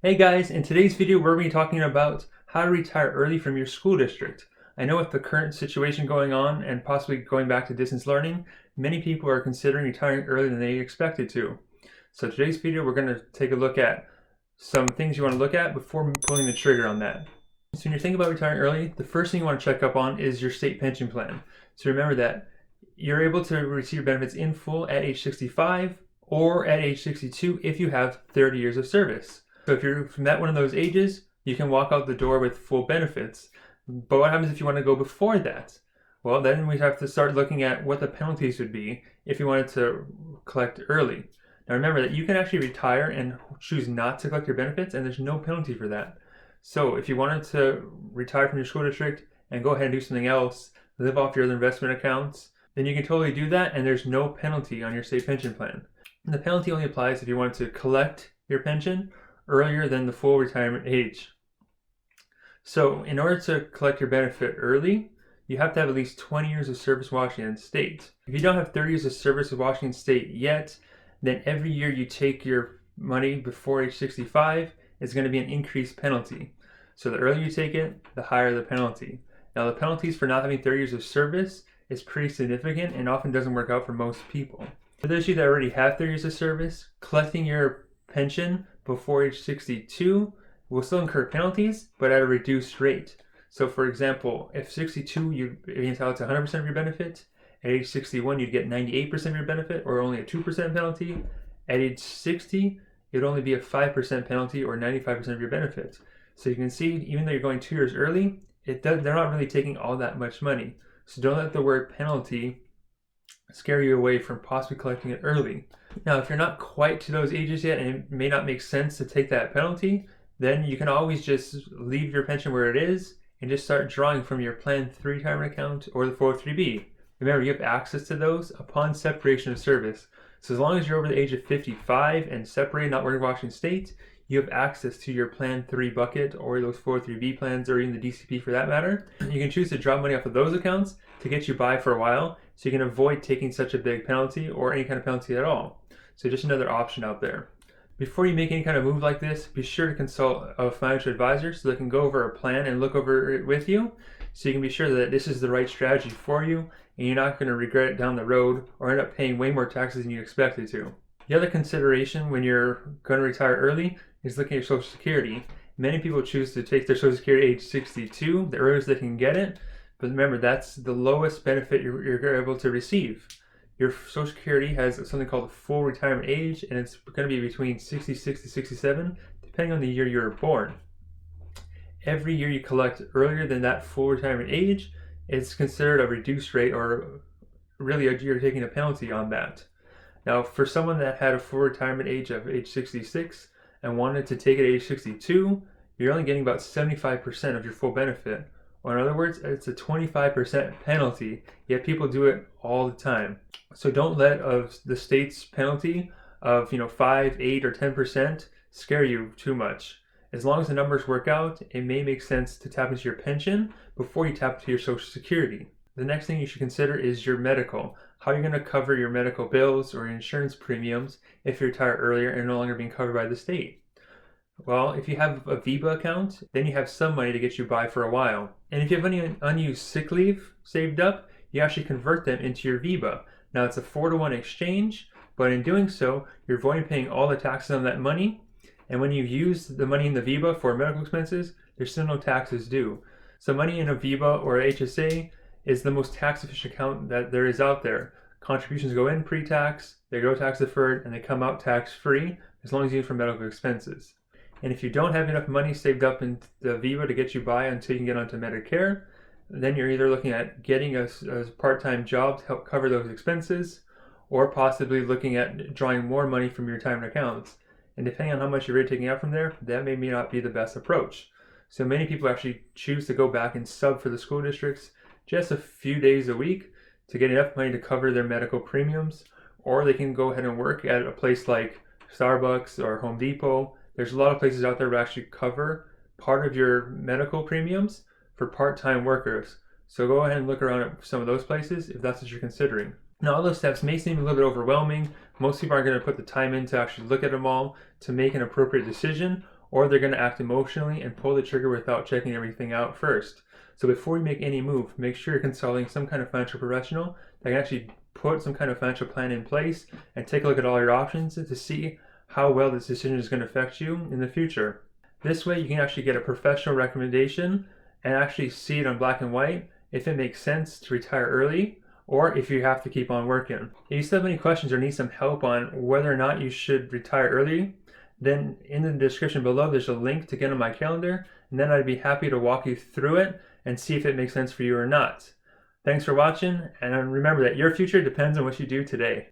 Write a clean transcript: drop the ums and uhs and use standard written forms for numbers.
Hey guys, in today's video we're going to be talking about how to retire early from your school district. I know with the current situation going on and possibly going back to distance learning, many people are considering retiring earlier than they expected to. So today's video we're going to take a look at some things you want to look at before pulling the trigger on that. So when you're thinking about retiring early, the first thing you want to check up on is your state pension plan. So remember that you're able to receive benefits in full at age 65 or at age 62 if you have 30 years of service. So if you're from that one of those ages, you can walk out the door with full benefits. But what happens if you want to go before that? Well, then we have to start looking at what the penalties would be if you wanted to collect early. Now remember that you can actually retire and choose not to collect your benefits, and there's no penalty for that. So if you wanted to retire from your school district and go ahead and do something else, live off your other investment accounts, then you can totally do that, and there's no penalty on your state pension plan. And the penalty only applies if you want to collect your pension earlier than the full retirement age. So in order to collect your benefit early, you have to have at least 20 years of service in Washington State. If you don't have 30 years of service in Washington State yet, then every year you take your money before age 65 is going to be an increased penalty. So the earlier you take it, the higher the penalty. Now the penalties for not having 30 years of service is pretty significant and often doesn't work out for most people. For those of you that already have 30 years of service, collecting your pension before age 62 will still incur penalties, but at a reduced rate. So for example, if 62 you'd be entitled to 100% of your benefit, at age 61 you'd get 98% of your benefit or only a 2% penalty. At age 60 it'd only be a 5% penalty or 95% of your benefit. So you can see, even though you're going 2 years early, they're not really taking all that much money. So don't let the word penalty scare you away from possibly collecting it early. Now, if you're not quite to those ages yet and it may not make sense to take that penalty, then you can always just leave your pension where it is and just start drawing from your Plan 3 retirement account or the 403b. Remember, you have access to those upon separation of service. So as long as you're over the age of 55 and separated, not working in Washington State, you have access to your Plan 3 bucket or those 403b plans or even the DCP for that matter. You can choose to draw money off of those accounts to get you by for a while, so you can avoid taking such a big penalty or any kind of penalty at all. So just another option out there. Before you make any kind of move like this, be sure to consult a financial advisor so they can go over a plan and look over it with you, so you can be sure that this is the right strategy for you and you're not going to regret it down the road or end up paying way more taxes than you expected to. The other consideration when you're going to retire early is looking at Social Security. Many people choose to take their Social Security at age 62, the earliest they can get it, but remember that's the lowest benefit you're able to receive. Your Social Security has something called a full retirement age, and it's going to be between 66 to 67, depending on the year you were born. Every year you collect earlier than that full retirement age, it's considered a reduced rate, or really you're taking a penalty on that. Now, for someone that had a full retirement age of age 66 and wanted to take it at age 62, you're only getting about 75% of your full benefit. Or in other words, it's a 25% penalty, yet people do it all the time. So don't let the state's penalty of 5, 8, or 10% scare you too much. As long as the numbers work out, it may make sense to tap into your pension before you tap into your Social Security. The next thing you should consider is your medical. How you're going to cover your medical bills or insurance premiums if you retire earlier and no longer being covered by the state. Well, if you have a VEBA account, then you have some money to get you by for a while. And if you have any unused sick leave saved up, you actually convert them into your VEBA. Now it's a 4-to-1 exchange, but in doing so, you're avoiding paying all the taxes on that money. And when you use the money in the VEBA for medical expenses, there's still no taxes due. So money in a VEBA or HSA is the most tax efficient account that there is out there. Contributions go in pre-tax, they go tax deferred, and they come out tax free as long as you use it for medical expenses. And if you don't have enough money saved up in the VEBA to get you by until you can get onto Medicare, then you're either looking at getting a part-time job to help cover those expenses, or possibly looking at drawing more money from your retirement accounts. And depending on how much you're really taking out from there, that may not be the best approach. So many people actually choose to go back and sub for the school districts just a few days a week to get enough money to cover their medical premiums, or they can go ahead and work at a place like Starbucks or Home Depot. There's a lot of places out there that actually cover part of your medical premiums for part-time workers. So go ahead and look around at some of those places if that's what you're considering. Now, all those steps may seem a little bit overwhelming. Most people aren't going to put the time in to actually look at them all to make an appropriate decision, or they're going to act emotionally and pull the trigger without checking everything out first. So before you make any move, make sure you're consulting some kind of financial professional that can actually put some kind of financial plan in place and take a look at all your options to see how well this decision is going to affect you in the future. This way you can actually get a professional recommendation and actually see it on black and white if it makes sense to retire early or if you have to keep on working. If you still have any questions or need some help on whether or not you should retire early, then in the description below there's a link to get on my calendar, and then I'd be happy to walk you through it and see if it makes sense for you or not. Thanks for watching, and remember that your future depends on what you do today.